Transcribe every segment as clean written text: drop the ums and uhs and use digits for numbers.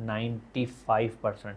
95%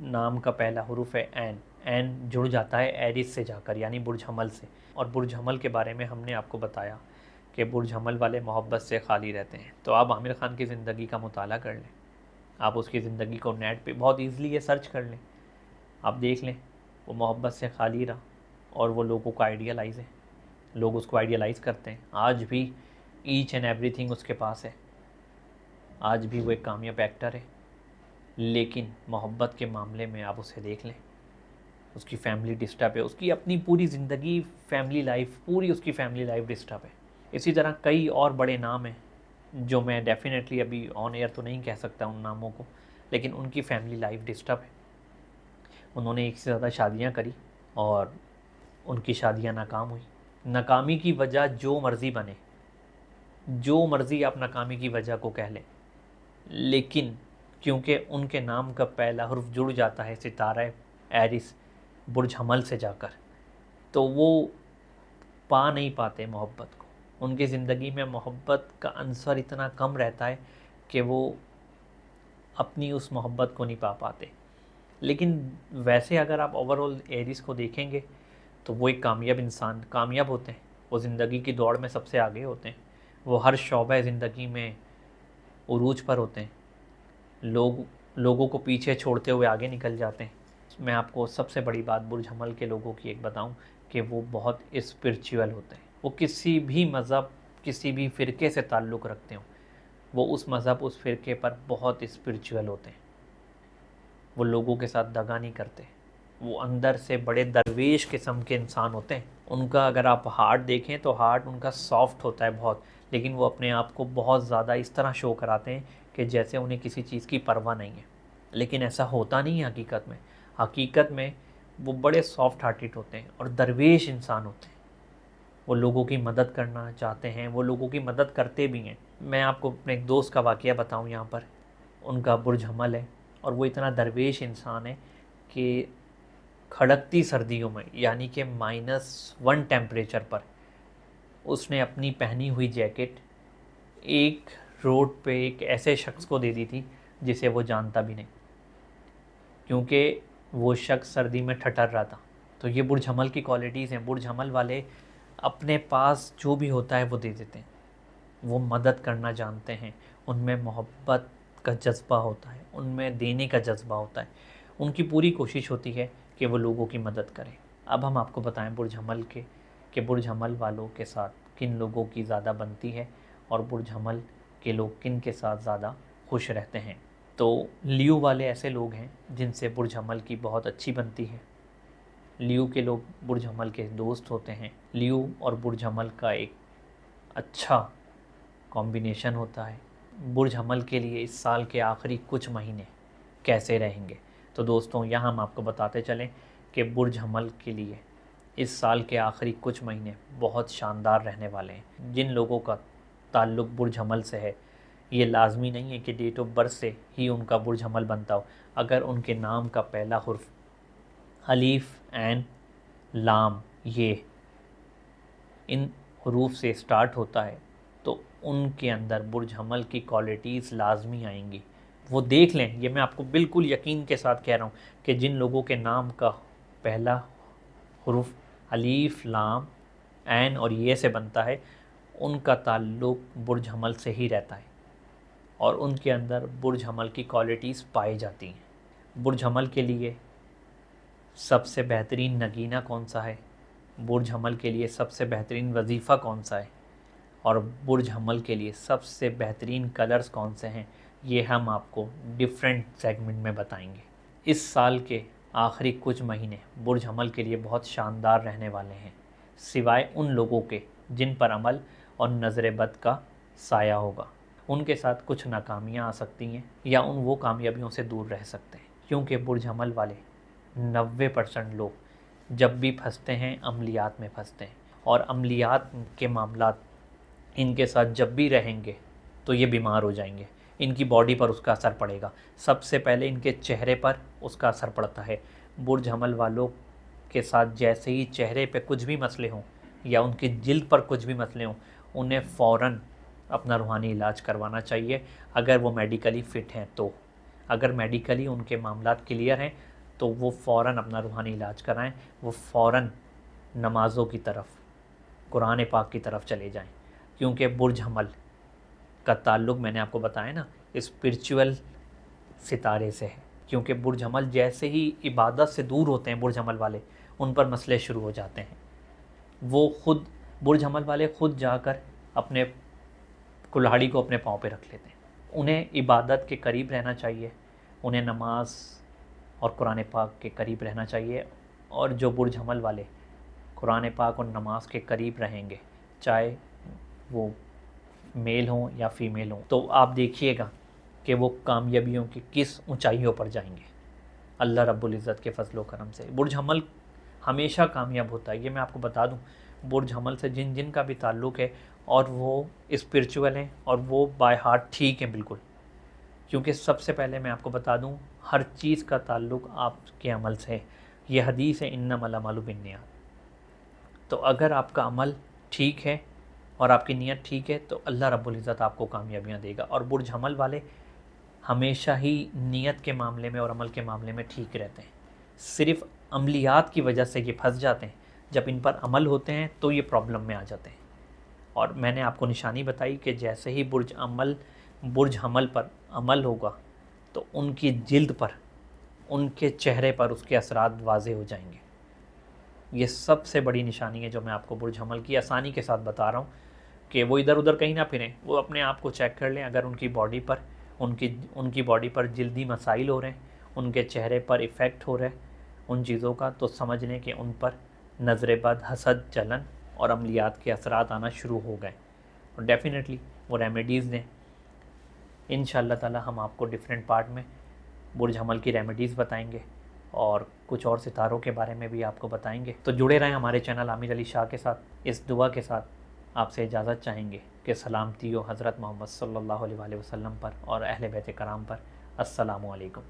نام کا پہلا حرف ہے این جڑ جاتا ہے ایرس سے جا کر، یعنی برج حمل سے۔ اور برج حمل کے بارے میں ہم نے آپ کو بتایا کہ برج حمل والے محبت سے خالی رہتے ہیں۔ تو آپ عامر خان کی زندگی کا مطالعہ کر لیں، آپ اس کی زندگی کو نیٹ پہ بہت ایزیلی یہ سرچ کر لیں، آپ دیکھ لیں وہ محبت سے خالی رہا اور وہ لوگوں کو آئیڈیالائز ہے، لوگ اس کو آئیڈیالائز کرتے ہیں۔ آج بھی ایچ اینڈ ایوری تھنگ اس کے پاس ہے، آج بھی وہ ایک کامیاب ایکٹر ہے، لیکن محبت کے معاملے میں آپ اسے دیکھ لیں، اس کی فیملی ڈسٹرب ہے، اس کی اپنی پوری زندگی فیملی لائف، پوری اس کی فیملی لائف ڈسٹرب ہے۔ اسی طرح کئی اور بڑے نام ہیں جو میں ڈیفینیٹلی ابھی آن ایئر تو نہیں کہہ سکتا ان ناموں کو، لیکن ان کی فیملی لائف ڈسٹرب ہے، انہوں نے ایک سے زیادہ شادیاں کری اور ان کی شادیاں ناکام ہوئی۔ ناکامی کی وجہ جو مرضی بنے، جو مرضی آپ ناکامی کی وجہ کو کہہ لیں، لیکن کیونکہ ان کے نام کا پہلا حرف جڑ جاتا ہے ستارہ ایرس برج حمل سے جا کر، تو وہ پا نہیں پاتے محبت کو، ان کی زندگی میں محبت کا عنصر اتنا کم رہتا ہے کہ وہ اپنی اس محبت کو نہیں پا پاتے۔ لیکن ویسے اگر آپ اوور آل ایرس کو دیکھیں گے تو وہ ایک کامیاب انسان، کامیاب ہوتے ہیں، وہ زندگی کی دوڑ میں سب سے آگے ہوتے ہیں، وہ ہر شعبہ زندگی میں عروج پر ہوتے ہیں، لوگوں کو پیچھے چھوڑتے ہوئے آگے نکل جاتے ہیں۔ میں آپ کو سب سے بڑی بات برج حمل کے لوگوں کی ایک بتاؤں کہ وہ بہت اسپرچول ہوتے ہیں، وہ کسی بھی مذہب، کسی بھی فرقے سے تعلق رکھتے ہوں، وہ اس مذہب، اس فرقے پر بہت اسپرچول ہوتے ہیں، وہ لوگوں کے ساتھ دغا نہیں کرتے، وہ اندر سے بڑے درویش قسم کے انسان ہوتے ہیں۔ ان کا اگر آپ ہارٹ دیکھیں تو ہارٹ ان کا سافٹ ہوتا ہے بہت، لیکن وہ اپنے آپ کو بہت زیادہ اس طرح شو کراتے ہیں کہ جیسے انہیں کسی چیز کی پرواہ نہیں ہے، لیکن ایسا ہوتا نہیں ہے حقیقت میں۔ حقیقت میں وہ بڑے سافٹ ہارٹڈ ہوتے ہیں اور درویش انسان ہوتے ہیں، وہ لوگوں کی مدد کرنا چاہتے ہیں، وہ لوگوں کی مدد کرتے بھی ہیں۔ میں آپ کو اپنے ایک دوست کا واقعہ بتاؤں یہاں پر، ان کا برج حمل ہے اور وہ اتنا درویش انسان ہے کہ کھڑکتی سردیوں میں، یعنی کہ -1 ٹیمپریچر پر، اس نے اپنی پہنی ہوئی جیکٹ ایک روڈ پہ ایک ایسے شخص کو دے دی تھی جسے وہ جانتا بھی نہیں، کیونکہ وہ شخص سردی میں ٹھٹر رہا تھا۔ تو یہ برج حمل کی کوالٹیز ہیں، برج حمل والے اپنے پاس جو بھی ہوتا ہے وہ دے دیتے ہیں، وہ مدد کرنا جانتے ہیں، ان میں محبت کا جذبہ ہوتا ہے، ان میں دینے کا جذبہ ہوتا ہے، ان کی پوری کوشش ہوتی ہے کہ وہ لوگوں کی مدد کریں۔ اب ہم آپ کو بتائیں برج حمل کہ برج حمل والوں کے ساتھ کن لوگوں کی زیادہ بنتی ہے اور برج حمل کے لوگ کن کے ساتھ زیادہ خوش رہتے ہیں۔ تو لیو والے ایسے لوگ ہیں جن سے برج حمل کی بہت اچھی بنتی ہے، لیو کے لوگ برج حمل کے دوست ہوتے ہیں، لیو اور برج حمل کا ایک اچھا کمبینیشن ہوتا ہے۔ برج حمل کے لیے اس سال کے آخری کچھ مہینے کیسے رہیں گے؟ تو دوستوں یہاں ہم آپ کو بتاتے چلیں کہ برج حمل کے لیے اس سال کے آخری کچھ مہینے بہت شاندار رہنے والے ہیں۔ جن لوگوں کا تعلق برج حمل سے ہے، یہ لازمی نہیں ہے کہ ڈیٹ آف برتھ سے ہی ان کا برج حمل بنتا ہو، اگر ان کے نام کا پہلا حرف الف، عین، لام، یہ ان حروف سے سٹارٹ ہوتا ہے تو ان کے اندر برج حمل کی کوالٹیز لازمی آئیں گی۔ وہ دیکھ لیں، یہ میں آپ کو بالکل یقین کے ساتھ کہہ رہا ہوں کہ جن لوگوں کے نام کا پہلا حرف الف، لام، عین اور یہ سے بنتا ہے، ان کا تعلق برج حمل سے ہی رہتا ہے اور ان کے اندر برج حمل کی کوالٹیز پائی جاتی ہیں۔ برج حمل کے لیے سب سے بہترین نگینہ کون سا ہے، برج حمل کے لیے سب سے بہترین وظیفہ کون سا ہے، اور برج حمل کے لیے سب سے بہترین کلرز کون سے ہیں، یہ ہم آپ کو ڈیفرنٹ سیگمنٹ میں بتائیں گے۔ اس سال کے آخری کچھ مہینے برج حمل کے لیے بہت شاندار رہنے والے ہیں، سوائے ان لوگوں کے جن پر عمل اور نظر بد کا سایہ ہوگا۔ ان کے ساتھ کچھ ناکامیاں آ سکتی ہیں یا وہ کامیابیوں سے دور رہ سکتے ہیں، کیونکہ برج حمل والے 90% لوگ جب بھی پھنستے ہیں عملیات میں پھنستے ہیں، اور عملیات کے معاملات ان کے ساتھ جب بھی رہیں گے تو یہ بیمار ہو جائیں گے، ان کی باڈی پر اس کا اثر پڑے گا، سب سے پہلے ان کے چہرے پر اس کا اثر پڑتا ہے۔ برج حمل والوں کے ساتھ جیسے ہی چہرے پہ کچھ بھی مسئلے ہوں یا ان کی جلد پر کچھ بھی مسئلے ہوں، انہیں فوراً اپنا روحانی علاج کروانا چاہیے، اگر وہ میڈیکلی فٹ ہیں تو۔ اگر میڈیکلی ان کے معاملات کلیئر ہیں تو وہ فوراً اپنا روحانی علاج کرائیں، وہ فوراً نمازوں کی طرف، قرآن پاک کی طرف چلے جائیں، کیونکہ برج حمل کا تعلق میں نے آپ کو بتایا نا اسپرچول ستارے سے ہے، کیونکہ برج حمل جیسے ہی عبادت سے دور ہوتے ہیں برج حمل والے، ان پر مسئلے شروع ہو جاتے ہیں۔ وہ خود برج حمل والے خود جا کر اپنے کلہاڑی کو اپنے پاؤں پہ رکھ لیتے ہیں۔ انہیں عبادت کے قریب رہنا چاہیے، انہیں نماز اور قرآن پاک کے قریب رہنا چاہیے، اور جو برج حمل والے قرآن پاک اور نماز کے قریب رہیں گے، چاہے وہ میل ہوں یا فیمیل ہوں، تو آپ دیکھیے گا کہ وہ کامیابیوں کی کس اونچائیوں پر جائیں گے اللہ رب العزت کے فضل و کرم سے۔ برج حمل ہمیشہ کامیاب ہوتا ہے، یہ میں آپ کو بتا دوں۔ برج حمل سے جن کا بھی تعلق ہے اور وہ اسپرچول ہیں اور وہ بائی ہارٹ ٹھیک ہیں بالکل، کیونکہ سب سے پہلے میں آپ کو بتا دوں ہر چیز کا تعلق آپ کے عمل سے ہے۔ یہ حدیث ہے انما الاعمال بالنیات۔ تو اگر آپ کا عمل ٹھیک ہے اور آپ کی نیت ٹھیک ہے تو اللہ رب العزت آپ کو کامیابیاں دے گا۔ اور برج حمل والے ہمیشہ ہی نیت کے معاملے میں اور عمل کے معاملے میں ٹھیک رہتے ہیں، صرف عملیات کی وجہ سے یہ پھنس جاتے ہیں، جب ان پر عمل ہوتے ہیں تو یہ پرابلم میں آ جاتے ہیں۔ اور میں نے آپ کو نشانی بتائی کہ جیسے ہی برج حمل پر عمل ہوگا تو ان کی جلد پر، ان کے چہرے پر اس کے اثرات واضح ہو جائیں گے۔ یہ سب سے بڑی نشانی ہے جو میں آپ کو برج حمل کی آسانی کے ساتھ بتا رہا ہوں کہ وہ ادھر ادھر کہیں نہ پھریں، وہ اپنے آپ کو چیک کر لیں۔ اگر ان کی باڈی پر ان کی باڈی پر جلدی مسائل ہو رہے ہیں، ان کے چہرے پر ایفیکٹ ہو رہا ہے ان چیزوں کا، تو سمجھ لیں کہ ان پر نظر بد، حسد، جلن اور عملیات کے اثرات آنا شروع ہو گئے۔ اور ڈیفینیٹلی وہ ریمیڈیز دیں۔ انشاءاللہ تعالی ہم آپ کو ڈیفرنٹ پارٹ میں برج حمل کی ریمیڈیز بتائیں گے اور کچھ اور ستاروں کے بارے میں بھی آپ کو بتائیں گے۔ تو جڑے رہیں ہمارے چینل عامر علی شاہ کے ساتھ۔ اس دعا کے ساتھ آپ سے اجازت چاہیں گے کہ سلامتی ہو حضرت محمد صلی اللہ علیہ وسلم پر اور اہل بیت کرام پر۔ السلام علیکم۔